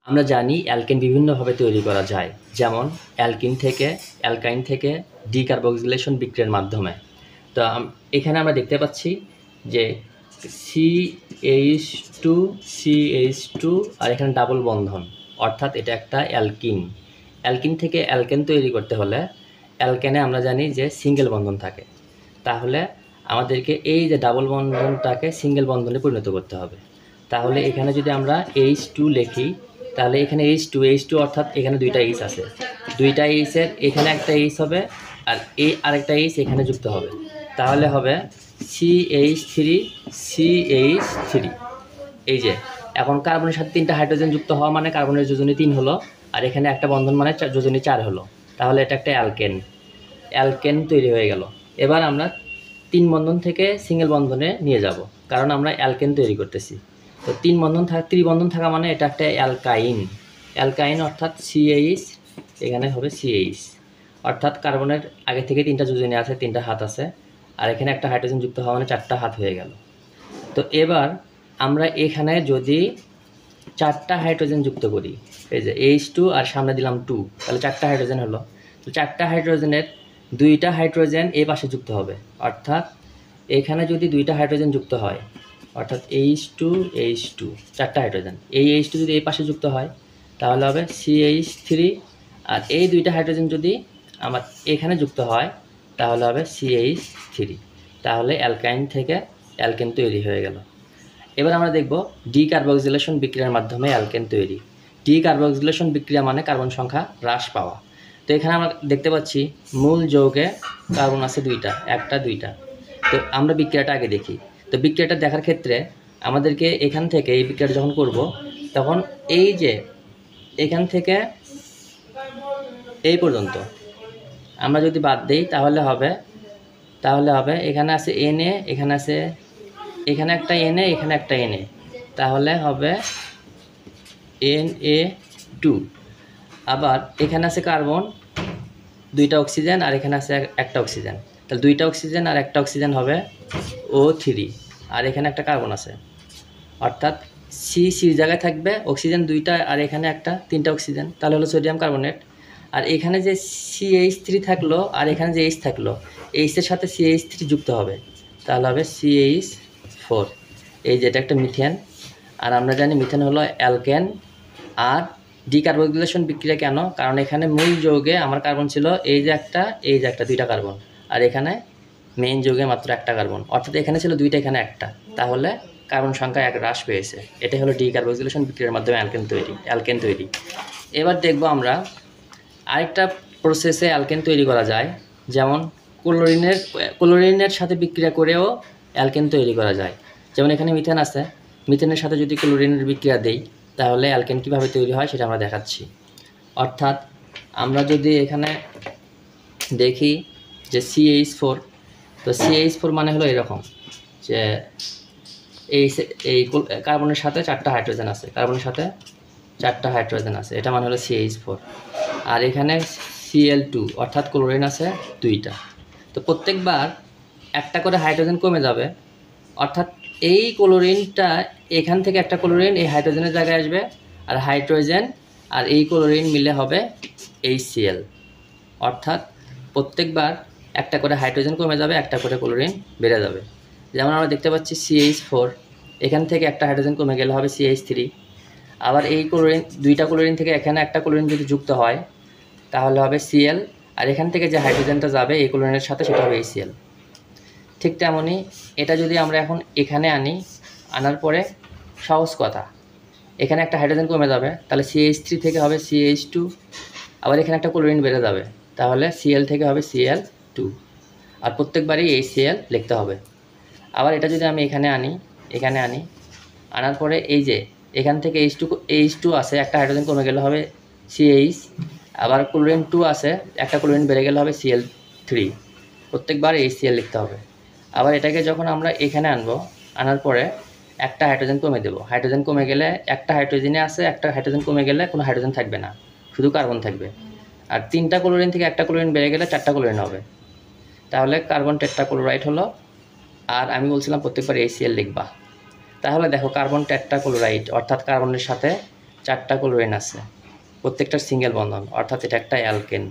আমরা জানি অ্যালকেন বিভিন্নভাবে তৈরি করা যায়, যেমন অ্যালকাইন থেকে ডিকার্বক্সিলেশন বিক্রিয়ার মাধ্যমে। তো এখানে আমরা দেখতে পাচ্ছি যে CH2 CH2 আর এখানে ডাবল বন্ধন, অর্থাৎ এটা একটা অ্যালকিন। অ্যালকিন থেকে অ্যালকেন তৈরি করতে হলে অ্যালকেনে আমরা জানি যে সিঙ্গেল বন্ধন থাকে, তাহলে আমাদেরকে এই যে ডাবল বন্ধনটাকে সিঙ্গেল বন্ধনে পরিণত করতে হবে। তাহলে এখানে যদি আমরা H2 লিখি, তাহলে এখানে H2 অর্থাৎ এখানে দুইটা H আছে, দুইটা H'ের এখানে একটা H হবে আর এই আরেকটা H এখানে যুক্ত হবে, তাহলে হবে CH3 এই যে এখন কার্বনের সাথে 3টা হাইড্রোজেন যুক্ত হওয়া মানে কার্বনের যোজনী 3 হলো, আর এখানে একটা বন্ধন মানে যোজনী 4 হলো, তাহলে এটা একটা অ্যালকেন তৈরি হয়ে গেল। এবার আমরা 3 বন্ধন থেকে সিঙ্গেল বন্ধনে নিয়ে যাব, কারণ আমরা অ্যালকেন তৈরি করতেছি। তো ত্রিবন্ধন থাকা মানে এটা একটা অ্যালকাইন অর্থাৎ CH, এখানে হবে CH, অর্থাৎ কার্বনের আগে থেকে 3টা যোজনী আছে, 3টা হাত আছে, আর এখানে একটা হাইড্রোজেন যুক্ত হওয়া মানে 4টা হাত হয়ে গেল। তো এবার আমরা এখানে যদি 4টা হাইড্রোজেন যুক্ত করি, এই যে H2 আর সামনে দিলাম 2, তাহলে 4টা হাইড্রোজেন হলো। তো 4টা হাইড্রোজেনের 2টা হাইড্রোজেন এই পাশে যুক্ত হবে, অর্থাৎ এখানে যদি 2টা হাইড্রোজেন যুক্ত হয়, অর্থাৎ H2 4টা হাইড্রোজেন, এই H2 যদি এই পাশে যুক্ত হয় তাহলে হবে CH3, আর এই 2টা হাইড্রোজেন যদি আমার এখানে যুক্ত হয় তাহলে হবে CH3, তাহলে অ্যালকাইন থেকে অ্যালকেন তৈরি হয়ে গেল। এবার আমরা দেখব ডিকার্বক্সিলেশন বিক্রিয়ার মাধ্যমে অ্যালকেন তৈরি। ডিকার্বক্সিলেশন বিক্রিয়া মানে কার্বন সংখ্যা হ্রাস পাওয়া। তো এখানে আমরা দেখতে পাচ্ছি মূল যৌগে কার্বন আছে 2টা, 1টা 2টা। তো আমরা বিক্রিয়াটা আগে দেখি। তো বিক্রিয়াটা দেখার ক্ষেত্রে আমাদেরকে এখান থেকে এই বিক্রিয়াটা যখন করব, তখন এই যে এখান থেকে এই পর্যন্ত আমরা যদি বাদ দিই তাহলে হবে এখানে আছে Na, এখানে আছে এখানে একটা Na, এখানে একটা Na, তাহলে হবে Na2। আবার এখানে আছে কার্বন 2টা অক্সিজেন আর এখানে আছে একটা অক্সিজেন, তাহলে 2টা অক্সিজেন আর একটা অক্সিজেন হবে O3, আর এখানে একটা কার্বন আছে, অর্থাৎ সির জায়গায় থাকবে অক্সিজেন 2টা আর এখানে একটা 3টা অক্সিজেন, তাহলে হলো সোডিয়াম কার্বনেট। আর এখানে যে CH3 থাকলো আর এখানে যে H থাকলো, H'ের সাথে CH3 যুক্ত হবে, তাহলে হবে CH4। এই যেটা একটা মিথেন, আর আমরা জানি মিথেন হলো অ্যালকেন। আর ডিকার্বক্সিলেশন বিক্রিয়া কেন? কারণ এখানে মূল যৌগে আমার কার্বন ছিল এই যে একটা 2টা কার্বন, আর এখানে মেইন যৌগে মাত্র একটা কার্বন, অর্থাৎ এখানে ছিল 2টা, এখানে একটা, তাহলে কার্বন সংখ্যা 1 হ্রাস পেয়েছে। এটাই হলো ডিকার্বক্সিলেশন বিক্রিয়ার মাধ্যমে অ্যালকেন তৈরি। এবার দেখব আমরা আরেকটা প্রসেসে অ্যালকেন তৈরি করা যায়, যেমন ক্লোরিনের সাথে বিক্রিয়া করেও অ্যালকেন তৈরি করা যায়। যেমন এখানে মিথেন আছে, মিথেনের সাথে যদি ক্লোরিনের বিক্রিয়া দেই তাহলে অ্যালকেন কীভাবে তৈরি হয় সেটা আমরা দেখাচ্ছি। অর্থাৎ আমরা যদি এখানে দেখি যে CH4, তো CH4 মানে হলো এরকম যে এই কার্বনের সাথে 4টা হাইড্রোজেন আছে, এটা মানে হলো CH4। আর এখানে Cl2 অর্থাৎ ক্লোরিন আছে 2টা। তো প্রত্যেকবার একটা করে হাইড্রোজেন কমে যাবে, অর্থাৎ এই ক্লোরিনটা এখান থেকে একটা ক্লোরিন এই হাইড্রোজেনের জায়গায় আসবে, আর হাইড্রোজেন আর এই ক্লোরিন মিলে হবে HCl, অর্থাৎ প্রত্যেকবার একটা করে হাইড্রোজেন কমে যাবে, একটা করে ক্লোরিন বেড়ে যাবে। যেমন আমরা দেখতে পাচ্ছি CH4, এখান থেকে একটা হাইড্রোজেন কমে গেলে হবে CH3। আবার এই ক্লোরিন 2টা ক্লোরিন থেকে এখানে একটা ক্লোরিন যদি যুক্ত হয় তাহলে হবে Cl, আর এখান থেকে যে হাইড্রোজেনটা যাবে এই ক্লোরিনের সাথে সেটা হবে HCl। ঠিক তেমনই এটা যদি আমরা এখন এখানে আনার পরে সহজ কথা, এখানে একটা হাইড্রোজেন কমে যাবে, তাহলে CH3 থেকে হবে CH2, আবার এখানে একটা ক্লোরিন বেড়ে যাবে, তাহলে Cl থেকে হবে Cl2, আর প্রত্যেকবারই HCl লিখতে হবে। আবার এটা যদি আমি এখানে আনি আনার পরে এই যে এখান থেকে H2 আছে, একটা হাইড্রোজেন কমে গেলে হবে CH, আবার ক্লোরিন 2 আছে, একটা ক্লোরিন বেড়ে গেলে হবে Cl3, প্রত্যেকবার HCl লিখতে হবে। আবার এটাকে যখন আমরা এখানে আনার পরে একটা হাইড্রোজেন কমে দেব, হাইড্রোজেন কমে গেলে একটা হাইড্রোজেনে আছে, একটা হাইড্রোজেন কমে গেলে কোনো হাইড্রোজেন থাকবে না, শুধু কার্বন থাকবে। আর 3টা ক্লোরিন থেকে একটা ক্লোরিন বেড়ে গেলে 4টা ক্লোরিন হবে, তাহলে কার্বন টেট্রাক্লোরাইড হলো। আর আমি বলছিলাম প্রত্যেকবার HCl লিখবা, তাহলে দেখো কার্বন টেট্রাক্লোরাইড অর্থাৎ কার্বনের সাথে 4টা ক্লোরিন আছে, প্রত্যেকটা সিঙ্গেল বন্ধন, অর্থাৎ এটা একটা অ্যালকেন।